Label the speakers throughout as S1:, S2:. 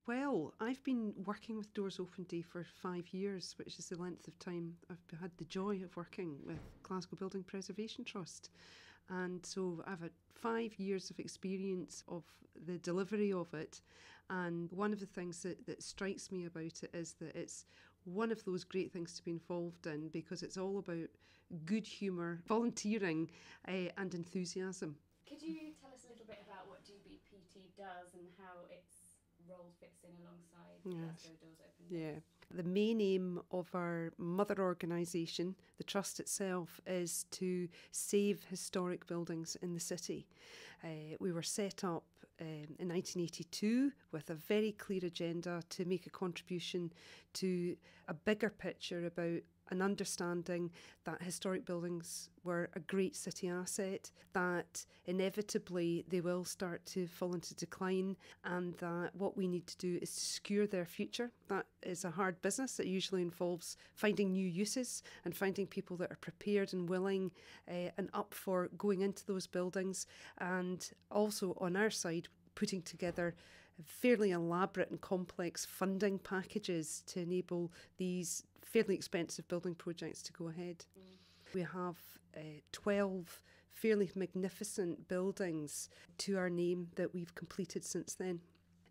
S1: Well, I've been working with Doors Open Day for 5 years, which is the length of time I've had the joy of working with Glasgow Building Preservation Trust. And so I've had 5 years of experience of the delivery of it. And one of the things that strikes me about it is that it's one of those great things to be involved in, because it's all about good humour, volunteering and enthusiasm.
S2: Could you tell us a little bit about what GBPT does and how its role fits in alongside Glasgow Doors Open Days?
S1: Yeah. The main aim of our mother organisation, the Trust itself, is to save historic buildings in the city. We were set up in 1982 with a very clear agenda to make a contribution to a bigger picture about an understanding that historic buildings were a great city asset, that inevitably they will start to fall into decline, and that what we need to do is to secure their future. That is a hard business. It usually involves finding new uses and finding people that are prepared and willing and up for going into those buildings, and also on our side putting together fairly elaborate and complex funding packages to enable these fairly expensive building projects to go ahead. We have 12 fairly magnificent buildings to our name that we've completed since then.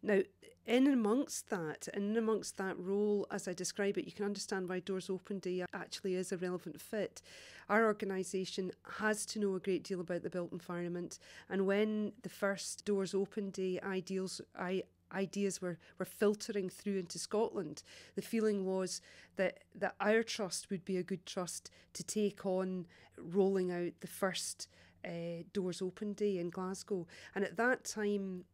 S1: Now, in amongst that role, as I describe it, you can understand why Doors Open Day actually is a relevant fit. Our organisation has to know a great deal about the built environment, and when the first Doors Open Day ideas were filtering through into Scotland, the feeling was that our trust would be a good trust to take on rolling out the first Doors Open Day in Glasgow. And at that time,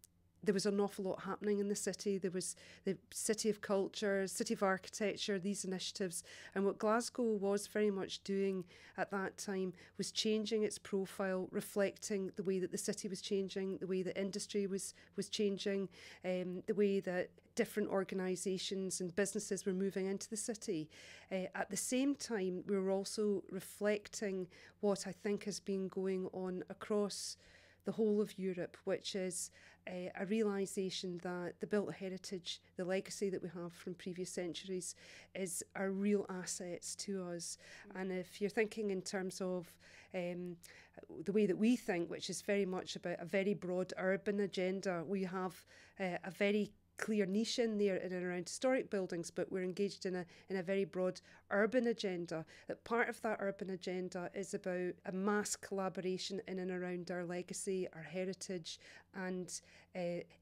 S1: there was an awful lot happening in the city. There was the City of Culture, City of Architecture, these initiatives. And what Glasgow was very much doing at that time was changing its profile, reflecting the way that the city was changing, the way that industry was changing, the way that different organisations and businesses were moving into the city. At the same time, we were also reflecting what I think has been going on across the whole of Europe, which is a realisation that the built heritage, the legacy that we have from previous centuries, is our real assets to us. And if you're thinking in terms of the way that we think, which is very much about a very broad urban agenda, we have a very clear niche in there in and around historic buildings, but we're engaged in a very broad urban agenda. That part of that urban agenda is about a mass collaboration in and around our legacy, our heritage, and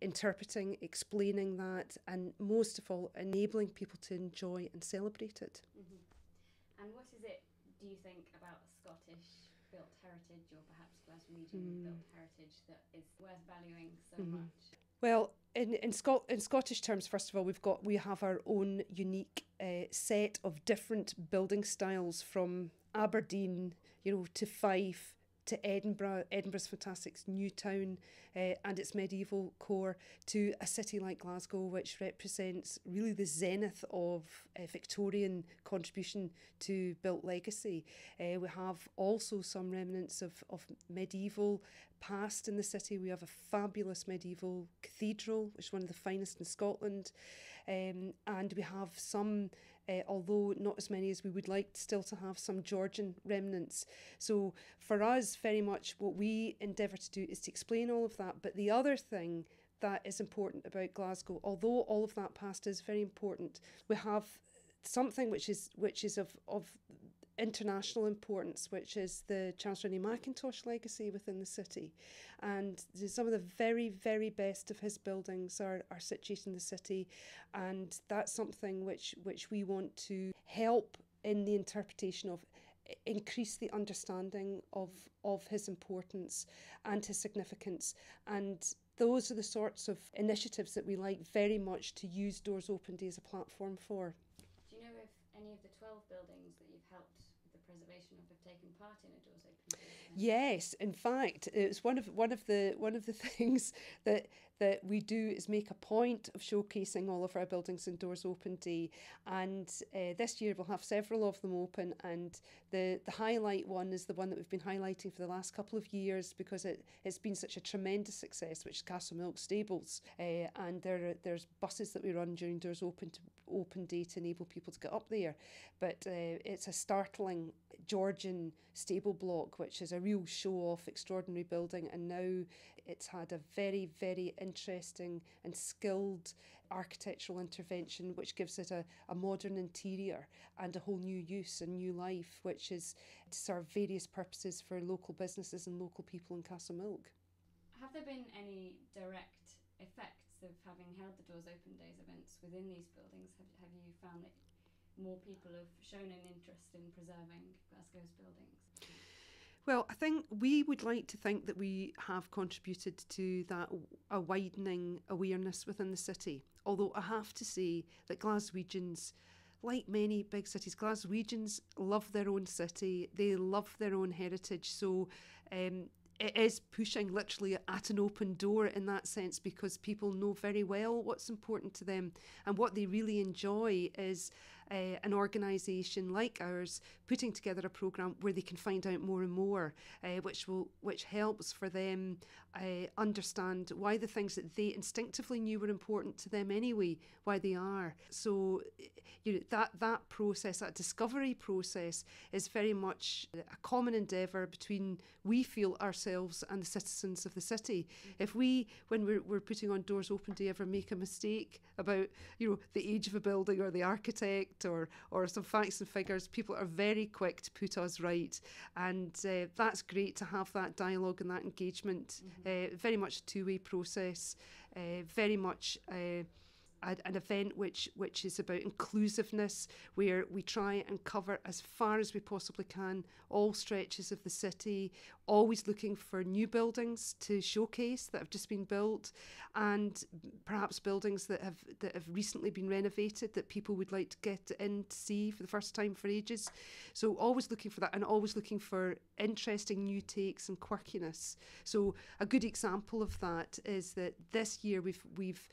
S1: interpreting, explaining that, and most of all, enabling people to enjoy and celebrate it.
S2: Mm-hmm. And what is it, do you think, about Scottish built heritage, or perhaps Glaswegian built heritage, that is worth valuing so much?
S1: Well, in Scottish terms, first of all, we have our own unique set of different building styles, from Aberdeen, to Fife, to Edinburgh, Edinburgh's fantastic new town and its medieval core, to a city like Glasgow, which represents really the zenith of Victorian contribution to built legacy. We have also some remnants of medieval past in the city. We have a fabulous medieval cathedral, which is one of the finest in Scotland, and we have some, although not as many as we would like still to have, some Georgian remnants. So for us, very much what we endeavour to do is to explain all of that. But the other thing that is important about Glasgow, although all of that past is very important, we have something which is of international importance, which is the Chancellor Rennie Mackintosh legacy within the city. And some of the very, very best of his buildings are situated in the city, and that's something which we want to help in the interpretation of, increase the understanding of his importance and his significance. And those are the sorts of initiatives that we like very much to use Doors Open Day as a platform for.
S2: Do you know if any of the 12 buildings that you've helped the preservation of have taken part in a Doors Open Days event?
S1: Yes, in fact, it's one of the things that we do is make a point of showcasing all of our buildings in Doors Open Day, and this year we'll have several of them open, and the highlight one is the one that we've been highlighting for the last couple of years because it's been such a tremendous success, which is Castlemilk Stables, and there's buses that we run during Doors Open Day to enable people to get up there, but it's a startling Georgian stable block, which is a real show-off, extraordinary building, and now it's had a very, very interesting and skilled architectural intervention, which gives it a modern interior and a whole new use and new life, which is to serve various purposes for local businesses and local people in Castlemilk.
S2: Have there been any direct effects of having held the Doors Open Days events within these buildings? Have you found that more people have shown an interest in preserving Glasgow's buildings?
S1: Well, I think we would like to think that we have contributed to that, a widening awareness within the city. Although I have to say that Glaswegians, like many big cities, Glaswegians love their own city, they love their own heritage. So it is pushing literally at an open door in that sense, because people know very well what's important to them, and what they really enjoy is an organisation like ours putting together a programme where they can find out more and more, which helps for them understand why the things that they instinctively knew were important to them anyway, why they are. So that process, that discovery process, is very much a common endeavour between, we feel, ourselves and the citizens of the city. If we, when we're putting on Doors Open Day, ever make a mistake about the age of a building or the architect or some facts and figures, people are very quick to put us right, and that's great to have that dialogue and that engagement. Very much a two-way process, very much an event which is about inclusiveness, where we try and cover as far as we possibly can all stretches of the city, always looking for new buildings to showcase that have just been built, and perhaps buildings that have recently been renovated that people would like to get in to see for the first time for ages. So always looking for that, and always looking for interesting new takes and quirkiness. So a good example of that is that this year we've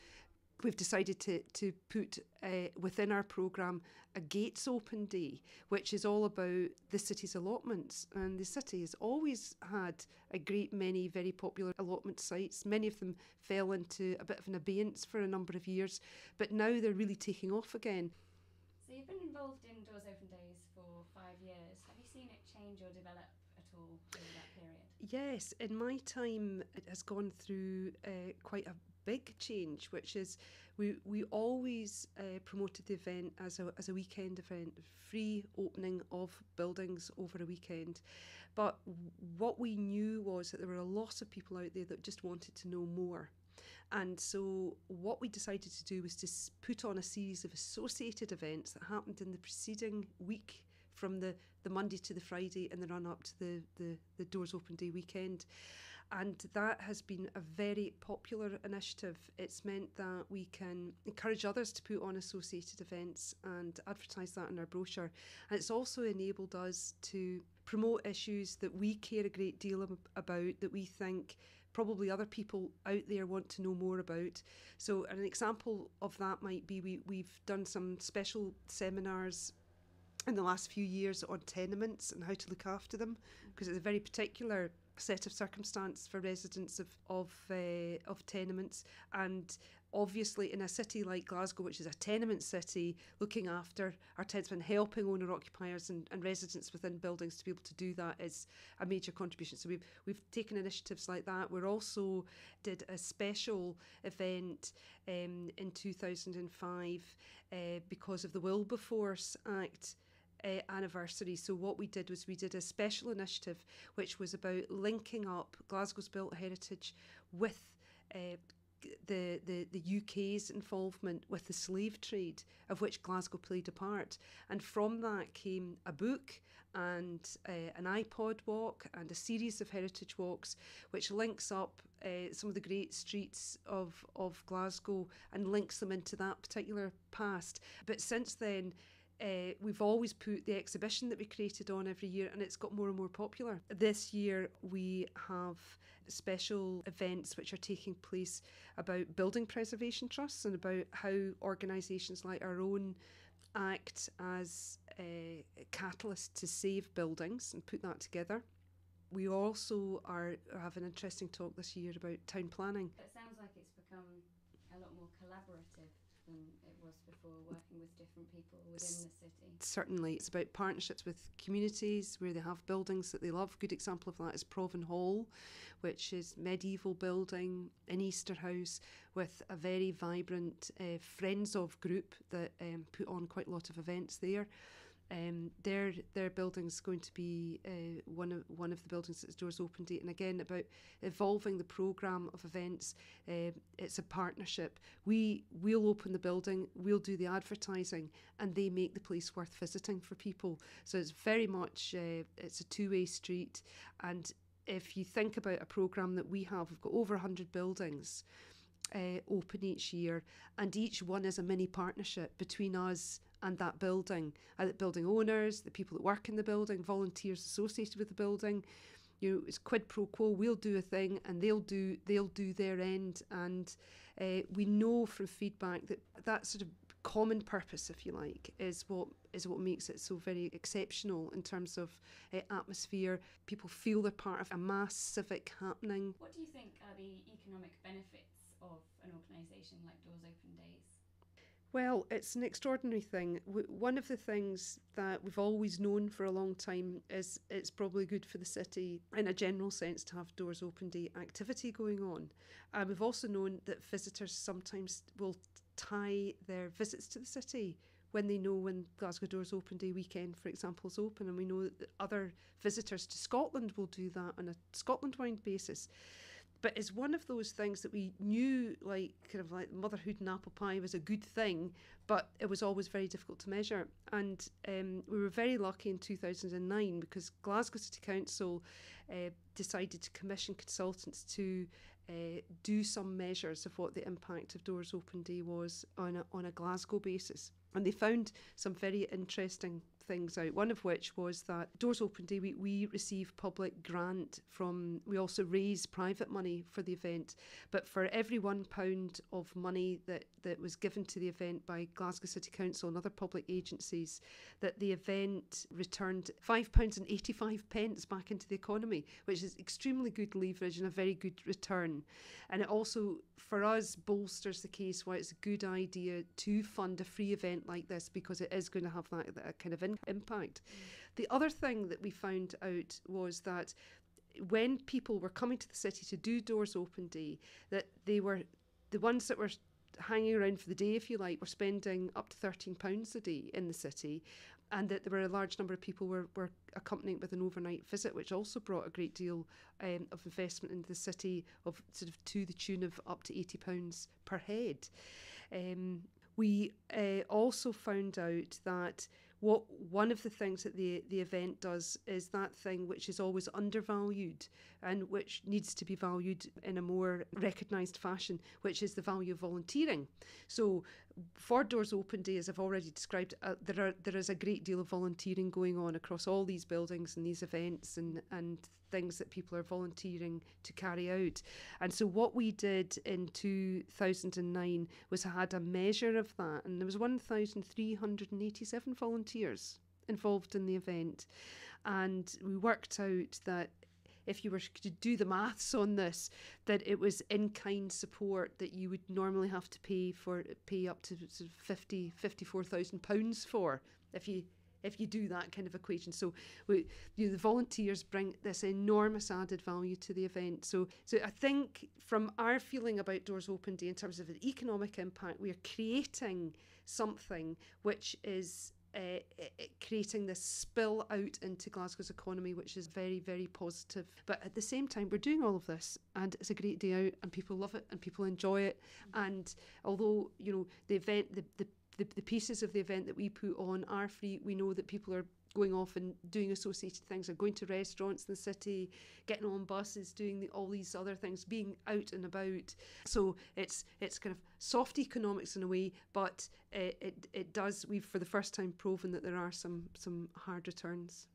S1: decided to put within our programme a Gates Open Day, which is all about the city's allotments. And the city has always had a great many very popular allotment sites. Many of them fell into a bit of an abeyance for a number of years, but now they're really taking off again.
S2: So you've been involved in Doors Open Days for 5 years. Have you seen it change or develop at all over that period?
S1: Yes, in my time it has gone through quite a big change, which is we always promoted the event as a weekend event, free opening of buildings over a weekend. But what we knew was that there were a lot of people out there that just wanted to know more. And so what we decided to do was to put on a series of associated events that happened in the preceding week, from the Monday to the Friday in the run up to the Doors Open Day weekend. And that has been a very popular initiative. It's meant that we can encourage others to put on associated events and advertise that in our brochure. And it's also enabled us to promote issues that we care a great deal about, that we think probably other people out there want to know more about. So an example of that might be we've done some special seminars in the last few years on tenements and how to look after them, because it's a very particular set of circumstance for residents of tenements. And obviously in a city like Glasgow, which is a tenement city, looking after our tenants and helping owner occupiers and residents within buildings to be able to do that is a major contribution. So we've taken initiatives like that. We're also did a special event in 2005 because of the Wilberforce Act anniversary. So what we did was we did a special initiative which was about linking up Glasgow's built heritage with the UK's involvement with the slave trade, of which Glasgow played a part. And from that came a book and an iPod walk and a series of heritage walks which links up some of the great streets of Glasgow and links them into that particular past. But since then, we've always put the exhibition that we created on every year, and it's got more and more popular. This year we have special events which are taking place about building preservation trusts and about how organisations like our own act as a catalyst to save buildings and put that together. We also have an interesting talk this year about town planning.
S2: It sounds like it's become a lot more collaborative than it was before, working with different people within the city.
S1: Certainly, it's about partnerships with communities where they have buildings that they love. Good example of that is Provan Hall, which is medieval building in Easterhouse with a very vibrant Friends of group that put on quite a lot of events there. Their building's going to be one of the buildings that's Doors Open Day, and again about evolving the programme of events. It's a partnership. We'll open the building, we'll do the advertising, and they make the place worth visiting for people. So it's very much it's a two-way street. And if you think about a programme that we have, we've got over 100 buildings open each year, and each one is a mini partnership between us and that building, the building owners, the people that work in the building, volunteers associated with the building. You know, it's quid pro quo. We'll do a thing and they'll do their end, and we know from feedback that sort of common purpose, if you like, is what makes it so very exceptional in terms of atmosphere. People feel they're part of a mass civic happening.
S2: What do you think are the economic benefits of an organisation like Doors Open Days?
S1: Well, it's an extraordinary thing. One of the things that we've always known for a long time is it's probably good for the city in a general sense to have Doors Open Day activity going on. And we've also known that visitors sometimes will tie their visits to the city when they know when Glasgow Doors Open Day weekend, for example, is open. And we know that other visitors to Scotland will do that on a Scotland-wide basis. But it's one of those things that we knew, like kind of like motherhood and apple pie was a good thing, but it was always very difficult to measure. And we were very lucky in 2009 because Glasgow City Council decided to commission consultants to do some measures of what the impact of Doors Open Day was on a Glasgow basis. And they found some very interesting things out, one of which was that Doors Open Day, we receive public grant from, we also raise private money for the event, but for every £1 of money that was given to the event by Glasgow City Council and other public agencies, that the event returned £5.85 back into the economy, which is extremely good leverage and a very good return. And it also, for us, bolsters the case why it's a good idea to fund a free event like this, because it is going to have that kind of impact. The other thing that we found out was that when people were coming to the city to do Doors Open Day, that they were the ones that were hanging around for the day, if you like, were spending up to £13 a day in the city, and that there were a large number of people were accompanying with an overnight visit, which also brought a great deal of investment into the city, of sort of to the tune of up to £80 per head. We also found out that one of the things that the event does is that thing which is always undervalued and which needs to be valued in a more recognised fashion, which is the value of volunteering. So for Doors Open Day, as I've already described, there is a great deal of volunteering going on across all these buildings and these events and things that people are volunteering to carry out. And so what we did in 2009 was had a measure of that, and there was 1,387 volunteers involved in the event. And we worked out that if you were to do the maths on this, that it was in-kind support that you would normally have to pay up to sort of £54,000 for if you do that kind of equation. So the volunteers bring this enormous added value to the event. So I think from our feeling about Doors Open Day in terms of the economic impact, we are creating something which is creating this spill out into Glasgow's economy, which is very, very positive. But at the same time, we're doing all of this, and it's a great day out, and people love it, and people enjoy it. And although the event, the the pieces of the event that we put on are free. We know that people are going off and doing associated things, are going to restaurants in the city, getting on buses, doing all these other things, being out and about. So it's kind of soft economics in a way, but it does, we've for the first time proven that there are some hard returns.